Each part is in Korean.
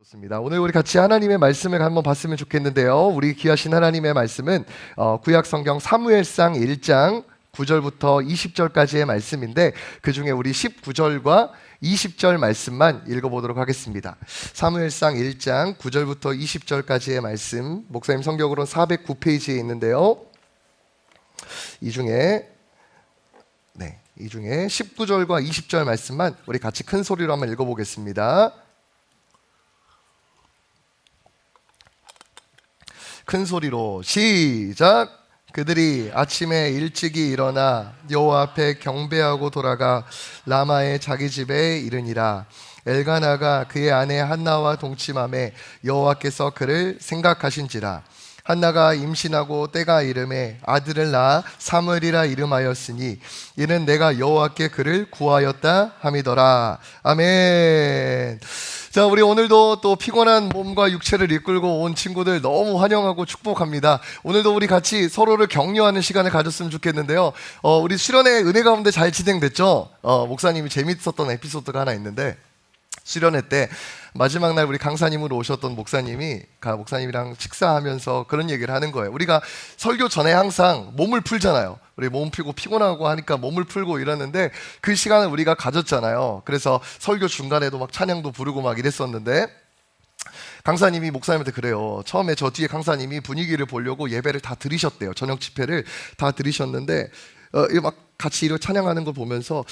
좋습니다. 오늘 우리 같이 하나님의 말씀을 한번 봤으면 좋겠는데요. 우리 귀하신 하나님의 말씀은 구약 성경 사무엘상 1장 9절부터 20절까지의 말씀인데 그 중에 우리 19절과 20절 말씀만 읽어보도록 하겠습니다. 사무엘상 1장 9절부터 20절까지의 말씀, 목사님 성경으로는 409페이지에 있는데요. 이 중에 19절과 20절 말씀만 우리 같이 큰 소리로 한번 읽어보겠습니다. 큰 소리로 시작. 그들이 아침에 일찍이 일어나 여호와 앞에 경배하고 돌아가 라마의 자기 집에 이르니라. 엘가나가 그의 아내 한나와 동침하매 여호와께서 그를 생각하신지라. 한나가 임신하고 때가 이름에 아들을 낳아 사무엘이라 이름하였으니 이는 내가 여호와께 그를 구하였다 함이더라. 아멘. 자, 우리 오늘도 또 피곤한 몸과 육체를 이끌고 온 친구들 너무 환영하고 축복합니다. 오늘도 우리 같이 서로를 격려하는 시간을 가졌으면 좋겠는데요. 우리 수련회 은혜 가운데 잘 진행됐죠? 목사님이 재밌었던 에피소드가 하나 있는데, 수련회 때 마지막 날 우리 강사님으로 오셨던 목사님이랑 식사하면서 그런 얘기를 하는 거예요. 우리가 설교 전에 항상 몸을 풀잖아요. 우리 몸 풀고 피곤하고 하니까 몸을 풀고 이러는데 그 시간을 우리가 가졌잖아요. 그래서 설교 중간에도 막 찬양도 부르고 막 이랬었는데 강사님이 목사님한테 그래요. 처음에 저 뒤에 강사님이 분위기를 보려고 예배를 다 들으셨대요. 저녁 집회를 다 들으셨는데 막 같이 이렇게 찬양하는 걸 보면서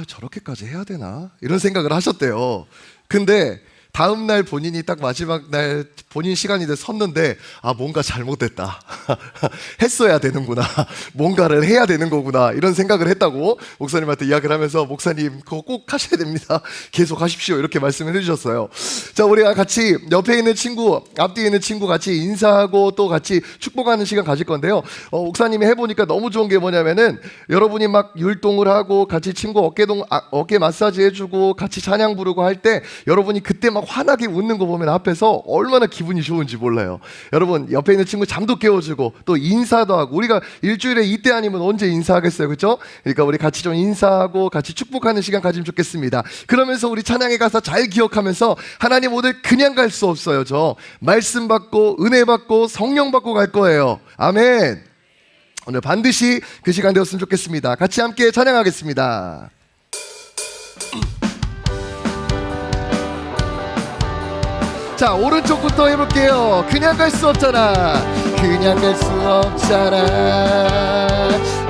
저렇게까지 해야 되나? 이런 생각을 하셨대요. 근데 다음 날 본인이 딱 마지막 날 본인 시간이 돼서 섰는데 뭔가 잘못됐다. 했어야 되는구나. 뭔가를 해야 되는 거구나. 이런 생각을 했다고 목사님한테 이야기를 하면서 목사님 그거 꼭 하셔야 됩니다. 계속 하십시오. 이렇게 말씀을 해주셨어요. 자, 우리가 같이 옆에 있는 친구, 앞뒤에 있는 친구 같이 인사하고 또 같이 축복하는 시간 가질 건데요. 목사님이 해보니까 너무 좋은 게 뭐냐면은 여러분이 막 율동을 하고 같이 친구 어깨 마사지 해주고 같이 찬양 부르고 할 때 여러분이 그때 막 환하게 웃는 거 보면 앞에서 얼마나 기분이 좋은지 몰라요. 여러분 옆에 있는 친구 잠도 깨워주고 또 인사도 하고, 우리가 일주일에 이때 아니면 언제 인사하겠어요, 그렇죠? 그러니까 우리 같이 좀 인사하고 같이 축복하는 시간 가지면 좋겠습니다. 그러면서 우리 찬양에 가서 잘 기억하면서 하나님 오늘 그냥 갈 수 없어요. 저 말씀 받고 은혜 받고 성령 받고 갈 거예요. 아멘. 오늘 반드시 그 시간 되었으면 좋겠습니다. 같이 함께 찬양하겠습니다. 자, 오른쪽부터 해볼게요. 그냥 갈 수 없잖아. 그냥 갈 수 없잖아.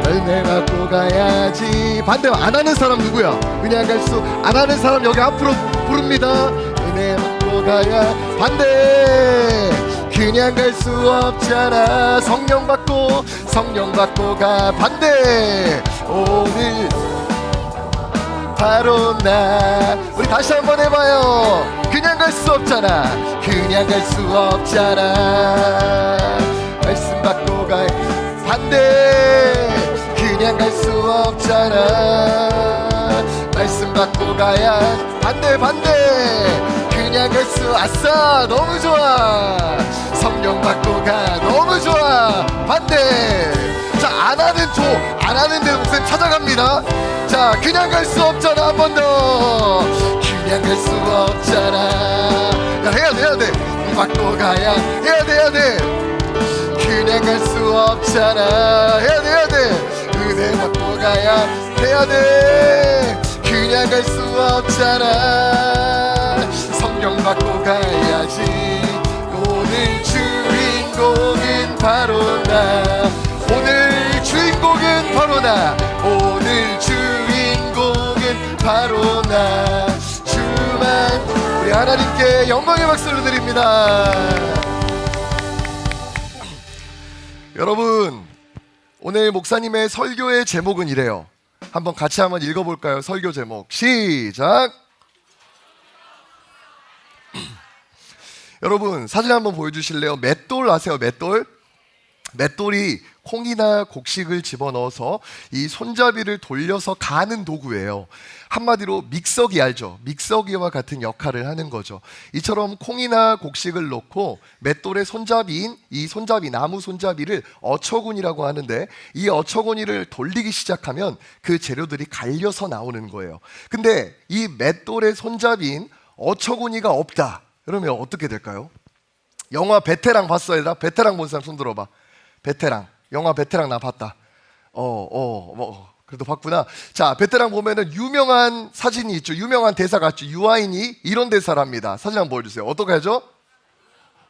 은혜 받고 가야지. 반대 안 하는 사람 누구야? 그냥 갈 수 안 하는 사람 여기 앞으로 부릅니다. 은혜 받고 가야. 반대. 그냥 갈 수 없잖아. 성령 받고 가. 반대. 오늘 바로 나. 우리 다시 한번 해봐요. 그냥 갈 수 없잖아. 그냥 갈 수 없잖아. 말씀 받고 가. 반대. 그냥 갈 수 없잖아. 말씀 받고 가야. 반대. 그냥 갈 수. 아싸, 너무 좋아. 성령 받고 가. 너무 좋아. 반대. 자, 안 하는 데 목사님 찾아갑니다. 자, 그냥 갈 수 없잖아. 한 번 더. 그냥 갈 수 없잖아. 야, 해야 돼. 받고 가야. 해야 돼. 그냥 갈 수 없잖아. 해야 돼. 은혜 받고 가야. 해야 돼. 그냥 갈 수 없잖아. 성령 받고 가야지. 오늘 주인공은 바로 나. 오늘 주인공은 바로 나. 오늘 주인공은 바로 나. 주만. 우리 하나님께 영광의 박수를 드립니다. 여러분, 오늘 목사님의 설교의 제목은 이래요. 한번 같이 한번 읽어볼까요? 설교 제목 시작. 여러분 사진 한번 보여주실래요? 맷돌 아세요? 맷돌이 콩이나 곡식을 집어넣어서 이 손잡이를 돌려서 가는 도구예요. 한마디로 믹서기 알죠? 믹서기와 같은 역할을 하는 거죠. 이처럼 콩이나 곡식을 넣고 맷돌의 손잡이인 이 나무 손잡이를 어처구니라고 하는데, 이 어처구니를 돌리기 시작하면 그 재료들이 갈려서 나오는 거예요. 근데 이 맷돌의 손잡이인 어처구니가 없다. 그러면 어떻게 될까요? 영화 베테랑 봤어 얘들아? 베테랑 본 사람 손 들어봐. 베테랑, 영화 베테랑 나 봤다. 그래도 봤구나. 자, 베테랑 보면은 유명한 사진이 있죠. 유명한 대사가 있죠. 유아인이 이런 대사를 합니다. 사진 한번 보여주세요. 어떻게 하죠?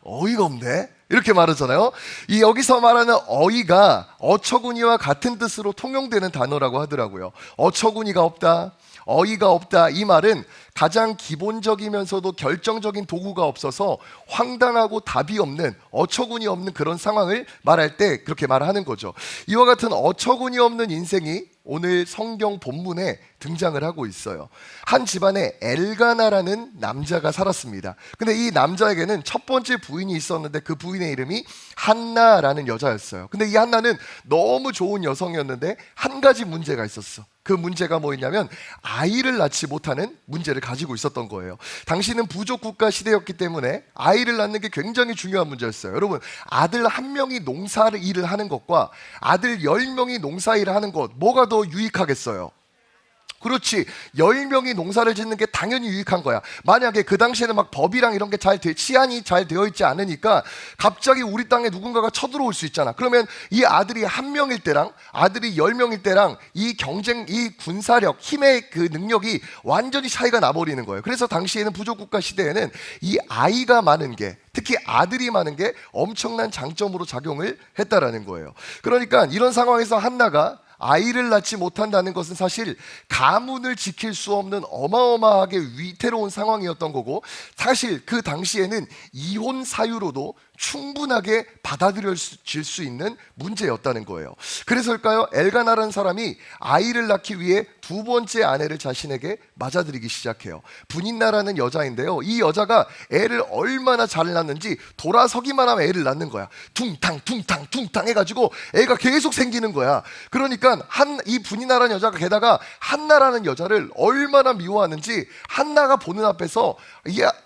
어이가 없네, 이렇게 말하잖아요. 이 여기서 말하는 어이가 어처구니와 같은 뜻으로 통용되는 단어라고 하더라고요. 어처구니가 없다, 어이가 없다, 이 말은 가장 기본적이면서도 결정적인 도구가 없어서 황당하고 답이 없는, 어처구니 없는 그런 상황을 말할 때 그렇게 말하는 거죠. 이와 같은 어처구니 없는 인생이 오늘 성경 본문에 등장을 하고 있어요. 한 집안에 엘가나라는 남자가 살았습니다. 근데 이 남자에게는 첫 번째 부인이 있었는데 그 부인의 이름이 한나라는 여자였어요. 근데 이 한나는 너무 좋은 여성이었는데 한 가지 문제가 있었어. 그 문제가 뭐였냐면 아이를 낳지 못하는 문제를 가지고 있었던 거예요. 당시는 부족 국가 시대였기 때문에 아이를 낳는 게 굉장히 중요한 문제였어요. 여러분, 아들 한 명이 농사 일을 하는 것과 아들 10명이 농사 일을 하는 것, 뭐가 더 유익하겠어요? 그렇지, 10명이 농사를 짓는 게 당연히 유익한 거야. 만약에 그 당시에는 막 법이랑 이런 게 치안이 잘 되어 있지 않으니까 갑자기 우리 땅에 누군가가 쳐들어올 수 있잖아. 그러면 이 아들이 1명일 때랑 아들이 10명일 때랑 이 경쟁, 이 군사력, 힘의 그 능력이 완전히 차이가 나버리는 거예요. 그래서 당시에는 부족국가 시대에는 이 아이가 많은 게, 특히 아들이 많은 게 엄청난 장점으로 작용을 했다라는 거예요. 그러니까 이런 상황에서 한나가 아이를 낳지 못한다는 것은 사실 가문을 지킬 수 없는 어마어마하게 위태로운 상황이었던 거고, 사실 그 당시에는 이혼 사유로도 충분하게 받아들여질 수 있는 문제였다는 거예요. 그래서일까요? 엘가나라는 사람이 아이를 낳기 위해 두 번째 아내를 자신에게 맞아들이기 시작해요. 분인나라는 여자인데요, 이 여자가 애를 얼마나 잘 낳는지 돌아서기만 하면 애를 낳는 거야. 퉁탕 퉁탕 퉁탕 해가지고 애가 계속 생기는 거야. 그러니까 이 분인나라는 여자가 게다가 한나라는 여자를 얼마나 미워하는지 한나가 보는 앞에서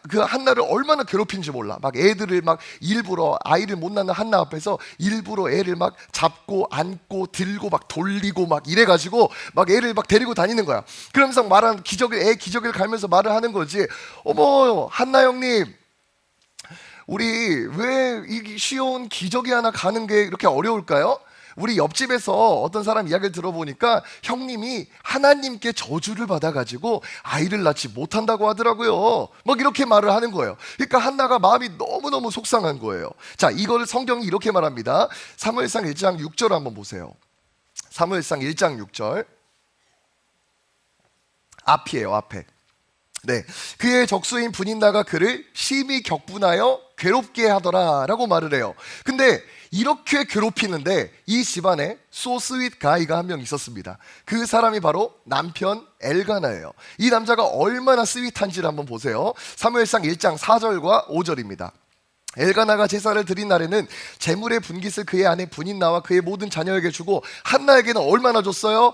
그 한나를 얼마나 괴롭힌지 몰라. 막 애들을 막 일부러, 아이를 못 낳는 한나 앞에서 일부러 애를 막 잡고 안고 들고 막 돌리고 막 이래가지고 막 애를 막 데리고 다니는 거야. 그러면서 말하는 애 기저귀를 갈면서 말을 하는 거지. 어머, 한나 형님, 우리 왜 이 쉬운 기저귀 하나 가는 게 이렇게 어려울까요? 우리 옆집에서 어떤 사람 이야기를 들어보니까 형님이 하나님께 저주를 받아가지고 아이를 낳지 못한다고 하더라고요. 막 이렇게 말을 하는 거예요. 그러니까 한나가 마음이 너무너무 속상한 거예요. 자, 이거를 성경이 이렇게 말합니다. 사무엘상 1장 6절 한번 보세요. 사무엘상 1장 6절 앞이에요, 앞에. 네, 그의 적수인 분인나가 그를 심히 격분하여 괴롭게 하더라 라고 말을 해요. 근데 이렇게 괴롭히는데 이 집안에 소스윗 가이가 한 명 있었습니다. 그 사람이 바로 남편 엘가나예요. 이 남자가 얼마나 스윗한지를 한번 보세요. 사무엘상 1장 4절과 5절입니다. 엘가나가 제사를 드린 날에는 제물의 분깃을 그의 아내 분인나와 그의 모든 자녀에게 주고 한나에게는 얼마나 줬어요?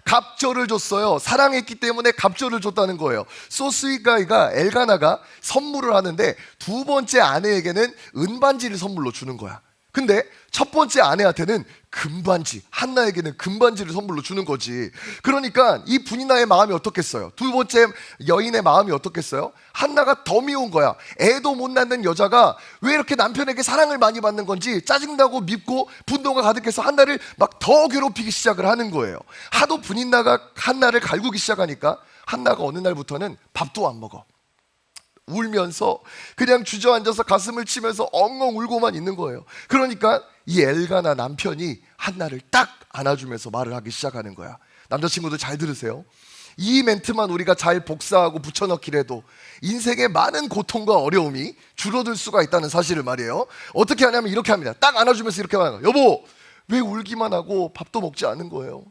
갑절을 줬어요. 사랑했기 때문에 갑절을 줬다는 거예요. 소스윗가이가, 엘가나가 선물을 하는데 두 번째 아내에게는 은반지를 선물로 주는 거야. 근데 첫 번째 아내한테는 금반지, 한나에게는 금반지를 선물로 주는 거지. 그러니까 이 분인나의 마음이 어떻겠어요? 두 번째 여인의 마음이 어떻겠어요? 한나가 더 미운 거야. 애도 못 낳는 여자가 왜 이렇게 남편에게 사랑을 많이 받는 건지 짜증나고 밉고 분노가 가득해서 한나를 막 더 괴롭히기 시작을 하는 거예요. 하도 분인나가 한나를 갈구기 시작하니까 한나가 어느 날부터는 밥도 안 먹어. 울면서 그냥 주저앉아서 가슴을 치면서 엉엉 울고만 있는 거예요. 그러니까 이 엘가나 남편이 한나를 딱 안아주면서 말을 하기 시작하는 거야. 남자친구들 잘 들으세요. 이 멘트만 우리가 잘 복사하고 붙여넣기라도 인생의 많은 고통과 어려움이 줄어들 수가 있다는 사실을 말이에요. 어떻게 하냐면 이렇게 합니다. 딱 안아주면서 이렇게 말해요. 여보, 왜 울기만 하고 밥도 먹지 않은 거예요?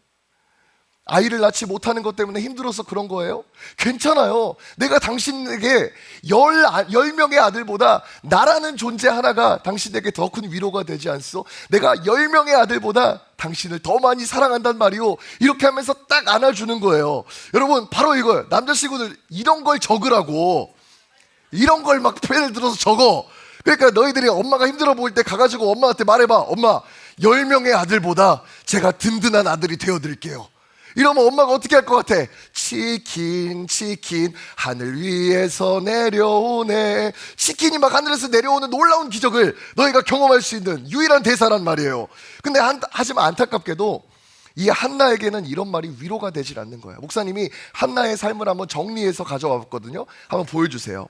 아이를 낳지 못하는 것 때문에 힘들어서 그런 거예요? 괜찮아요. 내가 당신에게 10명의 아들보다 나라는 존재 하나가 당신에게 더 큰 위로가 되지 않소? 내가 10명의 아들보다 당신을 더 많이 사랑한단 말이오. 이렇게 하면서 딱 안아주는 거예요. 여러분, 바로 이거예요. 남자친구들 이런 걸 적으라고. 이런 걸 막 펜을 들어서 적어. 그러니까 너희들이 엄마가 힘들어 보일 때 가가지고 엄마한테 말해봐. 엄마, 10명의 아들보다 제가 든든한 아들이 되어드릴게요. 이러면 엄마가 어떻게 할 것 같아? 치킨 하늘 위에서 내려오네. 치킨이 막 하늘에서 내려오는 놀라운 기적을 너희가 경험할 수 있는 유일한 대사란 말이에요. 근데 하지만 안타깝게도 이 한나에게는 이런 말이 위로가 되질 않는 거예요. 목사님이 한나의 삶을 한번 정리해서 가져왔거든요. 한번 보여주세요.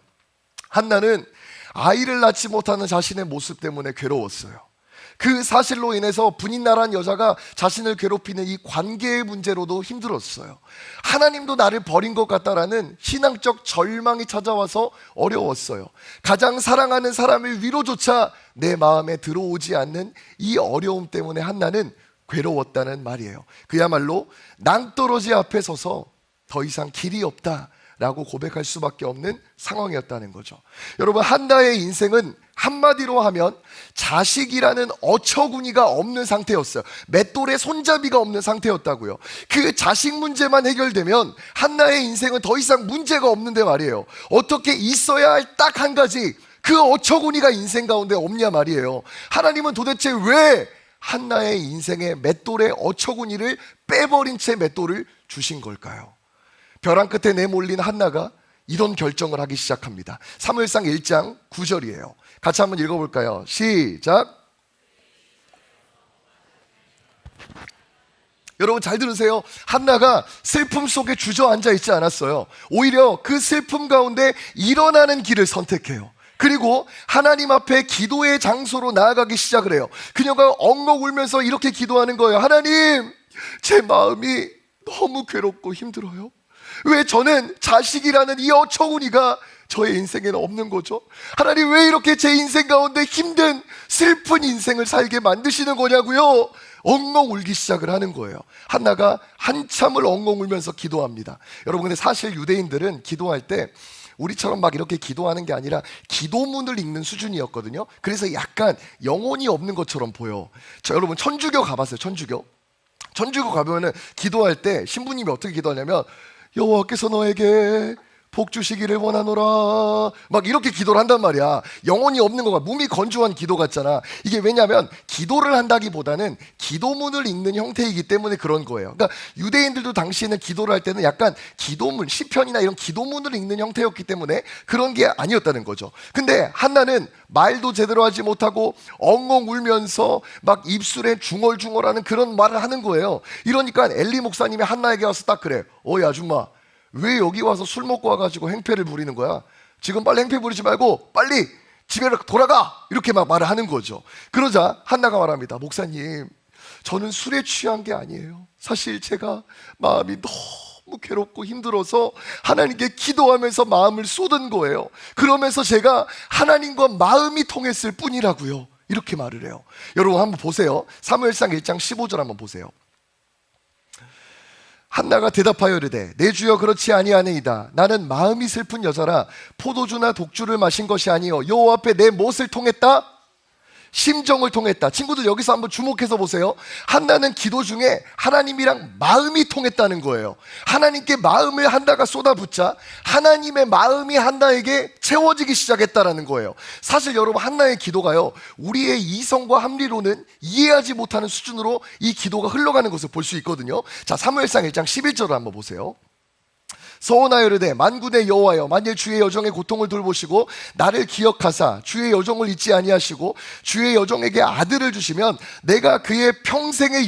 한나는 아이를 낳지 못하는 자신의 모습 때문에 괴로웠어요. 그 사실로 인해서 분인나라는 여자가 자신을 괴롭히는 이 관계의 문제로도 힘들었어요. 하나님도 나를 버린 것 같다라는 신앙적 절망이 찾아와서 어려웠어요. 가장 사랑하는 사람의 위로조차 내 마음에 들어오지 않는 이 어려움 때문에 한나는 괴로웠다는 말이에요. 그야말로 낭떠러지 앞에 서서 더 이상 길이 없다 라고 고백할 수밖에 없는 상황이었다는 거죠. 여러분, 한나의 인생은 한마디로 하면 자식이라는 어처구니가 없는 상태였어요. 맷돌에 손잡이가 없는 상태였다고요. 그 자식 문제만 해결되면 한나의 인생은 더 이상 문제가 없는데 말이에요. 어떻게 있어야 할 딱 한 가지, 그 어처구니가 인생 가운데 없냐 말이에요. 하나님은 도대체 왜 한나의 인생의 맷돌의 어처구니를 빼버린 채 맷돌을 주신 걸까요? 벼랑 끝에 내몰린 한나가 이런 결정을 하기 시작합니다. 사무엘상 1장 9절이에요. 같이 한번 읽어볼까요? 시작. 여러분 잘 들으세요. 한나가 슬픔 속에 주저앉아 있지 않았어요. 오히려 그 슬픔 가운데 일어나는 길을 선택해요. 그리고 하나님 앞에 기도의 장소로 나아가기 시작을 해요. 그녀가 엉엉 울면서 이렇게 기도하는 거예요. 하나님, 제 마음이 너무 괴롭고 힘들어요. 왜 저는 자식이라는 이 어처구니가 저의 인생에는 없는 거죠? 하나님, 왜 이렇게 제 인생 가운데 힘든 슬픈 인생을 살게 만드시는 거냐고요? 엉엉 울기 시작을 하는 거예요. 한나가 한참을 엉엉 울면서 기도합니다. 여러분, 근데 사실 유대인들은 기도할 때 우리처럼 막 이렇게 기도하는 게 아니라 기도문을 읽는 수준이었거든요. 그래서 약간 영혼이 없는 것처럼 보여. 여러분 천주교 가봤어요? 천주교 가보면은 기도할 때 신부님이 어떻게 기도하냐면 여호와께서 너에게 복 주시기를 원하노라 막 이렇게 기도를 한단 말이야. 영혼이 없는 거가 몸이 건조한 기도 같잖아. 이게 왜냐하면 기도를 한다기보다는 기도문을 읽는 형태이기 때문에 그런 거예요. 그러니까 유대인들도 당시에는 기도를 할 때는 약간 기도문, 시편이나 이런 기도문을 읽는 형태였기 때문에 그런 게 아니었다는 거죠. 근데 한나는 말도 제대로 하지 못하고 엉엉 울면서 막 입술에 중얼중얼하는 그런 말을 하는 거예요. 이러니까 엘리 목사님이 한나에게 와서 딱 그래. 어이 아줌마, 왜 여기 와서 술 먹고 와가지고 행패를 부리는 거야? 지금 빨리 행패 부리지 말고 빨리 집에 돌아가! 이렇게 막 말을 하는 거죠. 그러자 한나가 말합니다. 목사님, 저는 술에 취한 게 아니에요. 사실 제가 마음이 너무 괴롭고 힘들어서 하나님께 기도하면서 마음을 쏟은 거예요. 그러면서 제가 하나님과 마음이 통했을 뿐이라고요. 이렇게 말을 해요. 여러분 한번 보세요. 사무엘상 1장 15절 한번 보세요. 한나가 대답하여 이르되 내 주여 그렇지 아니하니이다. 나는 마음이 슬픈 여자라 포도주나 독주를 마신 것이 아니요 여호와 앞에 내 무엇을 통했다? 심정을 통했다. 친구들 여기서 한번 주목해서 보세요. 한나는 기도 중에 하나님이랑 마음이 통했다는 거예요. 하나님께 마음을 한나가 쏟아붓자 하나님의 마음이 한나에게 채워지기 시작했다라는 거예요. 사실 여러분 한나의 기도가요, 우리의 이성과 합리로는 이해하지 못하는 수준으로 이 기도가 흘러가는 것을 볼 수 있거든요. 자, 사무엘상 1장 11절을 한번 보세요. 서원하여 이르되 만군의 여호와여, 만일 주의 여종의 고통을 돌보시고 나를 기억하사 주의 여종을 잊지 아니하시고 주의 여종에게 아들을 주시면 내가 그의 평생의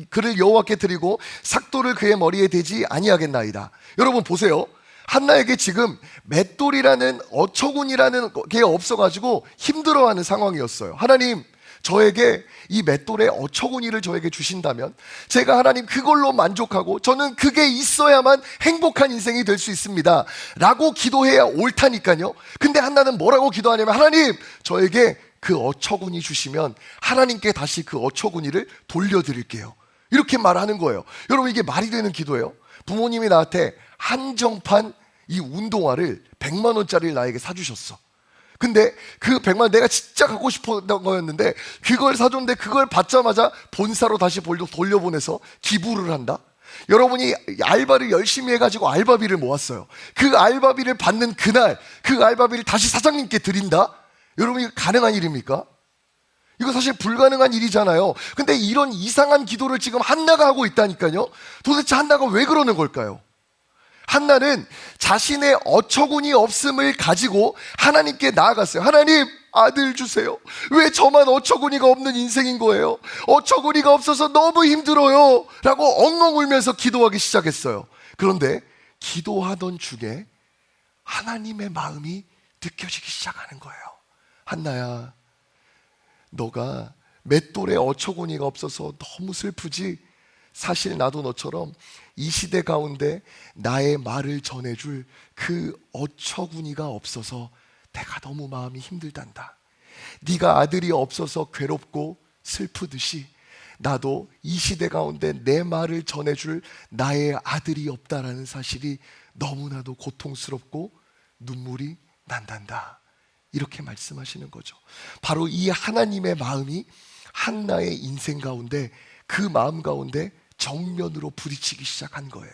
그를 여호와께 드리고 삭도를 그의 머리에 대지 아니하겠나이다. 여러분 보세요. 한나에게 지금 맷돌이라는 어처구니라는 게 없어가지고 힘들어하는 상황이었어요. 하나님, 저에게 이 맷돌의 어처구니를 저에게 주신다면 제가 하나님 그걸로 만족하고 저는 그게 있어야만 행복한 인생이 될 수 있습니다 라고 기도해야 옳다니까요. 근데 한나는 뭐라고 기도하냐면 하나님, 저에게 그 어처구니 주시면 하나님께 다시 그 어처구니를 돌려드릴게요. 이렇게 말하는 거예요. 여러분 이게 말이 되는 기도예요? 부모님이 나한테 한정판 이 운동화를 100만 원짜리를 나에게 사주셨어. 근데 그 100만 내가 진짜 갖고 싶었던 거였는데 그걸 사줬는데 그걸 받자마자 본사로 다시 돌려보내서 기부를 한다? 여러분이 알바를 열심히 해가지고 알바비를 모았어요. 그 알바비를 받는 그날 그 알바비를 다시 사장님께 드린다? 여러분 이거 가능한 일입니까? 이거 사실 불가능한 일이잖아요. 근데 이런 이상한 기도를 지금 한나가 하고 있다니까요. 도대체 한나가 왜 그러는 걸까요? 한나는 자신의 어처구니 없음을 가지고 하나님께 나아갔어요. 하나님, 아들 주세요. 왜 저만 어처구니가 없는 인생인 거예요? 어처구니가 없어서 너무 힘들어요 라고 엉엉 울면서 기도하기 시작했어요. 그런데 기도하던 중에 하나님의 마음이 느껴지기 시작하는 거예요. 한나야, 너가 맷돌에 어처구니가 없어서 너무 슬프지? 사실 나도 너처럼 이 시대 가운데 나의 말을 전해줄 그 어처구니가 없어서 내가 너무 마음이 힘들단다. 네가 아들이 없어서 괴롭고 슬프듯이 나도 이 시대 가운데 내 말을 전해줄 나의 아들이 없다라는 사실이 너무나도 고통스럽고 눈물이 난단다. 이렇게 말씀하시는 거죠. 바로 이 하나님의 마음이 한나의 인생 가운데, 그 마음 가운데 정면으로 부딪히기 시작한 거예요.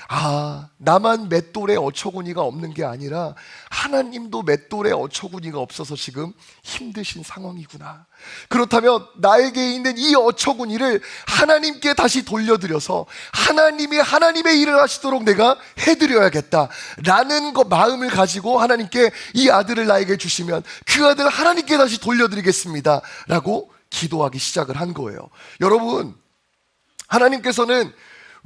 아, 나만 맷돌에 어처구니가 없는 게 아니라 하나님도 맷돌에 어처구니가 없어서 지금 힘드신 상황이구나. 그렇다면 나에게 있는 이 어처구니를 하나님께 다시 돌려드려서 하나님이 하나님의 일을 하시도록 내가 해드려야겠다라는 마음을 가지고 하나님께 이 아들을 나에게 주시면 그 아들을 하나님께 다시 돌려드리겠습니다 라고 기도하기 시작을 한 거예요. 여러분, 하나님께서는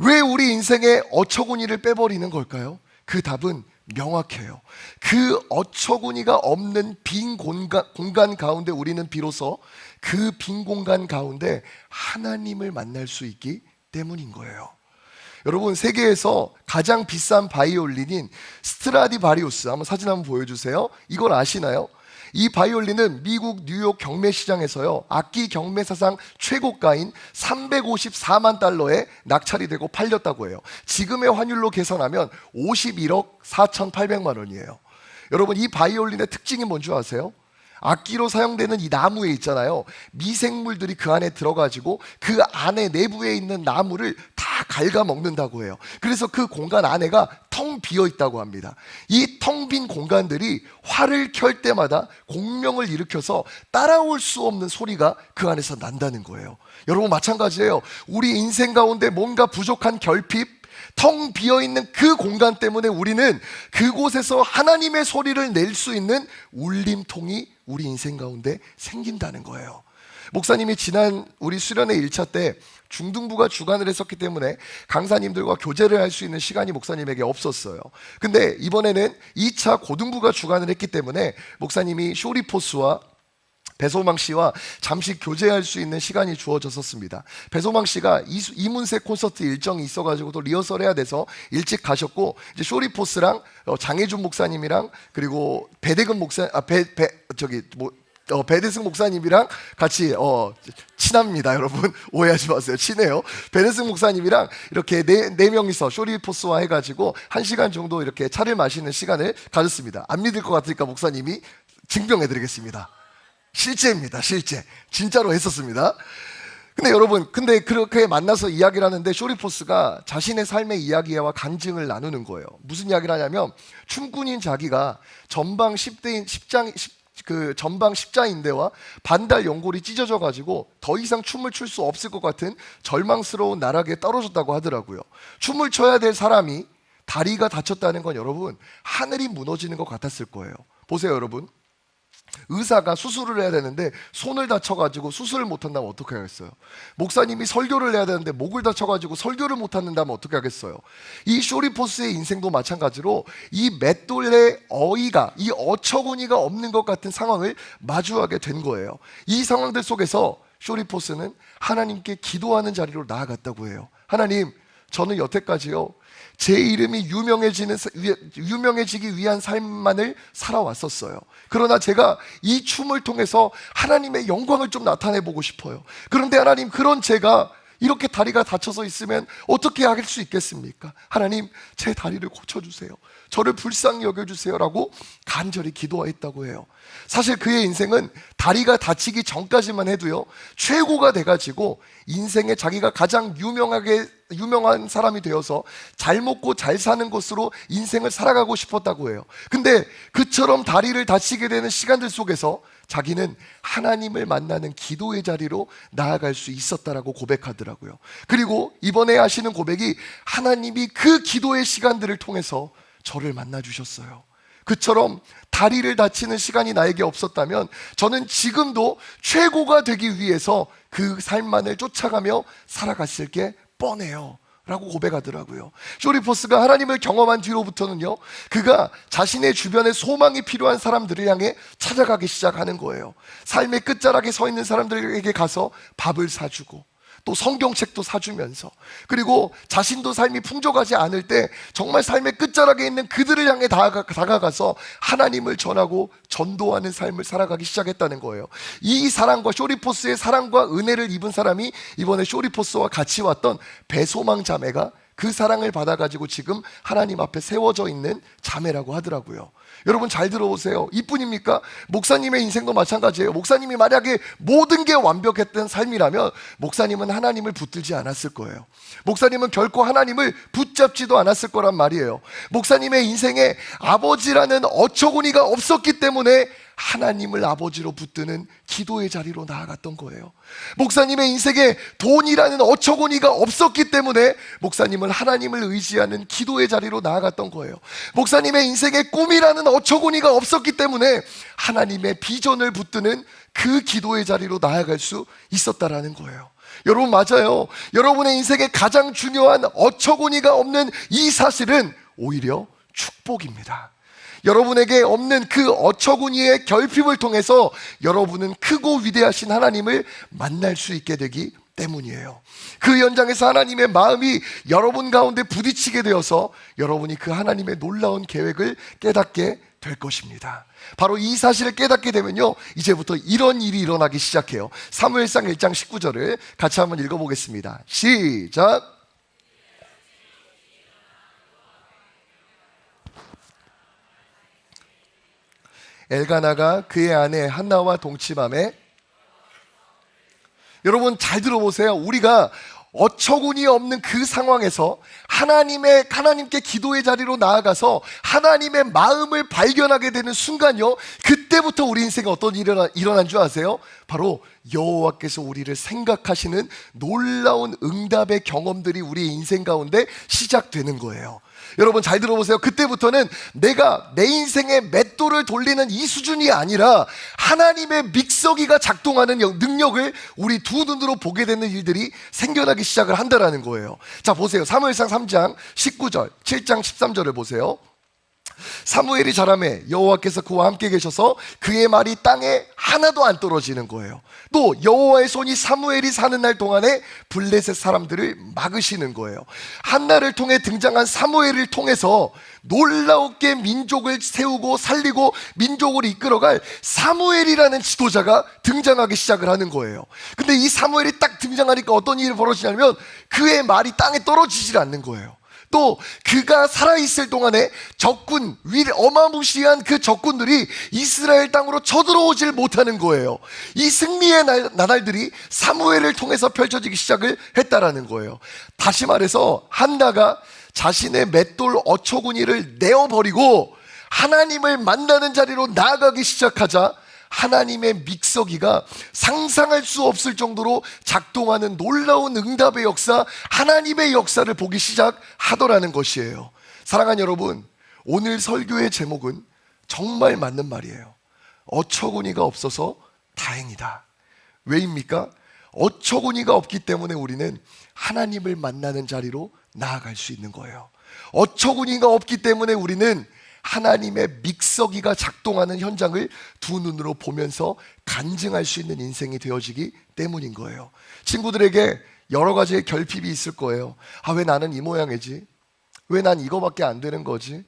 왜 우리 인생에 어처구니를 빼버리는 걸까요? 그 답은 명확해요. 그 어처구니가 없는 빈 공간 가운데 우리는 비로소 그 빈 공간 가운데 하나님을 만날 수 있기 때문인 거예요. 여러분, 세계에서 가장 비싼 바이올린인 스트라디바리우스, 한번 사진 한번 보여주세요. 이걸 아시나요? 이 바이올린은 미국 뉴욕 경매 시장에서요, 악기 경매 사상 최고가인 354만 달러에 낙찰이 되고 팔렸다고 해요. 지금의 환율로 계산하면 51억 4,800만 원이에요. 여러분, 이 바이올린의 특징이 뭔지 아세요? 악기로 사용되는 이 나무에 있잖아요, 미생물들이 그 안에 들어가지고 그 안에 내부에 있는 나무를 다 갉아먹는다고 해요. 그래서 그 공간 안에가 텅 비어 있다고 합니다. 이 텅 빈 공간들이 활을 켤 때마다 공명을 일으켜서 따라올 수 없는 소리가 그 안에서 난다는 거예요. 여러분, 마찬가지예요. 우리 인생 가운데 뭔가 부족한 결핍, 텅 비어있는 그 공간 때문에 우리는 그곳에서 하나님의 소리를 낼 수 있는 울림통이 우리 인생 가운데 생긴다는 거예요. 목사님이 지난 우리 수련회 1차 때 중등부가 주관을 했었기 때문에 강사님들과 교제를 할 수 있는 시간이 목사님에게 없었어요. 근데 이번에는 2차 고등부가 주관을 했기 때문에 목사님이 쇼리포스와 배소망 씨와 잠시 교제할 수 있는 시간이 주어졌었습니다. 배소망 씨가 이문세 콘서트 일정이 있어가지고 또 리허설 해야 돼서 일찍 가셨고, 이제 쇼리포스랑 장혜준 목사님이랑 그리고 배대근 목사 배대승 목사님이랑 같이 친합니다. 여러분, 오해하지 마세요. 친해요. 배대승 목사님이랑 이렇게 네 명이서 쇼리포스와 해가지고 1시간 정도 이렇게 차를 마시는 시간을 가졌습니다. 안 믿을 것 같으니까 목사님이 증명해드리겠습니다. 실제입니다. 실제. 진짜로 했었습니다. 근데 여러분, 그렇게 만나서 이야기를 하는데 쇼리포스가 자신의 삶의 이야기와 간증을 나누는 거예요. 무슨 이야기를 하냐면, 춤꾼인 자기가 전방 십자인대와 반달 연골이 찢어져 가지고 더 이상 춤을 출 수 없을 것 같은 절망스러운 나락에 떨어졌다고 하더라고요. 춤을 춰야 될 사람이 다리가 다쳤다는 건 여러분, 하늘이 무너지는 것 같았을 거예요. 보세요, 여러분. 의사가 수술을 해야 되는데 손을 다쳐가지고 수술을 못한다면 어떻게 하겠어요? 목사님이 설교를 해야 되는데 목을 다쳐가지고 설교를 못한다면 어떻게 하겠어요? 이 쇼리포스의 인생도 마찬가지로 이 맷돌의 이 어처구니가 없는 것 같은 상황을 마주하게 된 거예요. 이 상황들 속에서 쇼리포스는 하나님께 기도하는 자리로 나아갔다고 해요. 하나님, 저는 여태까지요, 제 이름이 유명해지기 위한 삶만을 살아왔었어요. 그러나 제가 이 춤을 통해서 하나님의 영광을 좀 나타내보고 싶어요. 그런데 하나님, 그런 제가 이렇게 다리가 다쳐서 있으면 어떻게 할 수 있겠습니까? 하나님, 제 다리를 고쳐주세요. 저를 불쌍히 여겨주세요 라고 간절히 기도했다고 해요. 사실 그의 인생은 다리가 다치기 전까지만 해도요, 최고가 돼가지고 인생에 자기가 가장 유명하게 유명한 사람이 되어서 잘 먹고 잘 사는 것으로 인생을 살아가고 싶었다고 해요. 근데 그처럼 다리를 다치게 되는 시간들 속에서 자기는 하나님을 만나는 기도의 자리로 나아갈 수 있었다라고 고백하더라고요. 그리고 이번에 하시는 고백이 하나님이 그 기도의 시간들을 통해서 저를 만나주셨어요. 그처럼 다리를 다치는 시간이 나에게 없었다면 저는 지금도 최고가 되기 위해서 그 삶만을 쫓아가며 살아갔을 게 뻔해요 라고 고백하더라고요. 쇼리포스가 하나님을 경험한 뒤로부터는요, 그가 자신의 주변에 소망이 필요한 사람들을 향해 찾아가기 시작하는 거예요. 삶의 끝자락에 서 있는 사람들에게 가서 밥을 사주고 또 성경책도 사주면서, 그리고 자신도 삶이 풍족하지 않을 때 정말 삶의 끝자락에 있는 그들을 향해 다가가서 하나님을 전하고 전도하는 삶을 살아가기 시작했다는 거예요. 이 사랑과, 쇼리포스의 사랑과 은혜를 입은 사람이 이번에 쇼리포스와 같이 왔던 배소망 자매가 그 사랑을 받아가지고 지금 하나님 앞에 세워져 있는 자매라고 하더라고요. 여러분 잘 들어보세요. 이뿐입니까? 목사님의 인생도 마찬가지예요. 목사님이 만약에 모든 게 완벽했던 삶이라면 목사님은 하나님을 붙들지 않았을 거예요. 목사님은 결코 하나님을 붙잡지도 않았을 거란 말이에요. 목사님의 인생에 아버지라는 어처구니가 없었기 때문에 하나님을 아버지로 붙드는 기도의 자리로 나아갔던 거예요. 목사님의 인생에 돈이라는 어처구니가 없었기 때문에 목사님은 하나님을 의지하는 기도의 자리로 나아갔던 거예요. 목사님의 인생에 꿈이라는 어처구니가 없었기 때문에 하나님의 비전을 붙드는 그 기도의 자리로 나아갈 수 있었다라는 거예요. 여러분 맞아요. 여러분의 인생에 가장 중요한 어처구니가 없는 이 사실은 오히려 축복입니다. 여러분에게 없는 그 어처구니의 결핍을 통해서 여러분은 크고 위대하신 하나님을 만날 수 있게 되기 때문이에요. 그 현장에서 하나님의 마음이 여러분 가운데 부딪히게 되어서 여러분이 그 하나님의 놀라운 계획을 깨닫게 될 것입니다. 바로 이 사실을 깨닫게 되면요, 이제부터 이런 일이 일어나기 시작해요. 사무엘상 1장 19절을 같이 한번 읽어보겠습니다. 시작. 엘가나가 그의 아내 한나와 동침함에, 여러분 잘 들어보세요. 우리가 어처구니 없는 그 상황에서 하나님께 기도의 자리로 나아가서 하나님의 마음을 발견하게 되는 순간요, 그때부터 우리 인생에 어떤 일이 일어난 줄 아세요? 바로 여호와께서 우리를 생각하시는 놀라운 응답의 경험들이 우리 인생 가운데 시작되는 거예요. 여러분 잘 들어보세요. 그때부터는 내가 내 인생의 맷돌을 돌리는 이 수준이 아니라 하나님의 믹서기가 작동하는 능력을 우리 두 눈으로 보게 되는 일들이 생겨나기 시작을 한다라는 거예요. 자 보세요. 사무엘상 3장 19절, 7장 13절을 보세요. 사무엘이 자라매 여호와께서 그와 함께 계셔서 그의 말이 땅에 하나도 안 떨어지는 거예요. 또 여호와의 손이 사무엘이 사는 날 동안에 블레셋 사람들을 막으시는 거예요. 한나를 통해 등장한 사무엘을 통해서 놀라웠게 민족을 세우고 살리고 민족을 이끌어갈 사무엘이라는 지도자가 등장하기 시작을 하는 거예요. 근데 이 사무엘이 딱 등장하니까 어떤 일이 벌어지냐면 그의 말이 땅에 떨어지질 않는 거예요. 또 그가 살아있을 동안에 적군, 어마무시한 그 적군들이 이스라엘 땅으로 쳐들어오질 못하는 거예요. 이 승리의 나날들이 사무엘을 통해서 펼쳐지기 시작을 했다라는 거예요. 다시 말해서 한나가 자신의 맷돌 어처구니를 내어버리고 하나님을 만나는 자리로 나아가기 시작하자 하나님의 믹서기가 상상할 수 없을 정도로 작동하는 놀라운 응답의 역사, 하나님의 역사를 보기 시작하더라는 것이에요. 사랑하는 여러분, 오늘 설교의 제목은 정말 맞는 말이에요. 어처구니가 없어서 다행이다. 왜입니까? 어처구니가 없기 때문에 우리는 하나님을 만나는 자리로 나아갈 수 있는 거예요. 어처구니가 없기 때문에 우리는 하나님의 믹서기가 작동하는 현장을 두 눈으로 보면서 간증할 수 있는 인생이 되어지기 때문인 거예요. 친구들에게 여러 가지의 결핍이 있을 거예요. 아, 왜 나는 이 모양이지? 왜 난 이거밖에 안 되는 거지?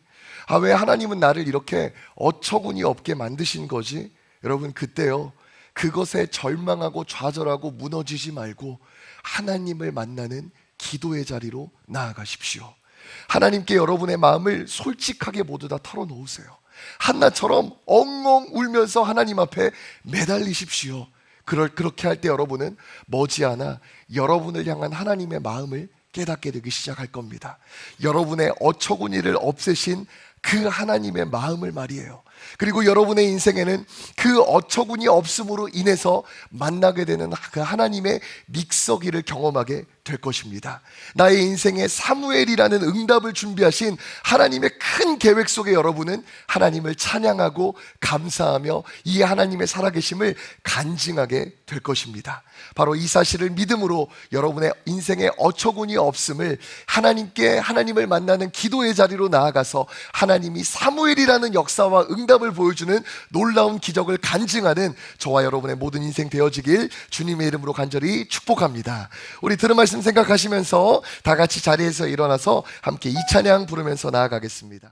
아, 왜 하나님은 나를 이렇게 어처구니 없게 만드신 거지? 여러분 그때요, 그것에 절망하고 좌절하고 무너지지 말고 하나님을 만나는 기도의 자리로 나아가십시오. 하나님께 여러분의 마음을 솔직하게 모두 다 털어놓으세요. 한나처럼 엉엉 울면서 하나님 앞에 매달리십시오. 그렇게 할 때 여러분은 머지않아 여러분을 향한 하나님의 마음을 깨닫게 되기 시작할 겁니다. 여러분의 어처구니를 없애신 그 하나님의 마음을 말이에요. 그리고 여러분의 인생에는 그 어처구니 없음으로 인해서 만나게 되는 그 하나님의 믹서기를 경험하게 될 것입니다. 나의 인생에 사무엘이라는 응답을 준비하신 하나님의 큰 계획 속에 여러분은 하나님을 찬양하고 감사하며 이 하나님의 살아계심을 간증하게 될 것입니다. 바로 이 사실을 믿음으로 여러분의 인생에 어처구니 없음을 하나님께, 하나님을 만나는 기도의 자리로 나아가서 하나님이 사무엘이라는 역사와 응답을 보여주는 놀라운 기적을 간증하는 저와 여러분의 모든 인생 되어지길 주님의 이름으로 간절히 축복합니다. 우리 들은 말씀 생각하시면서 다 같이 자리에서 일어나서 함께 이 찬양 부르면서 나아가겠습니다.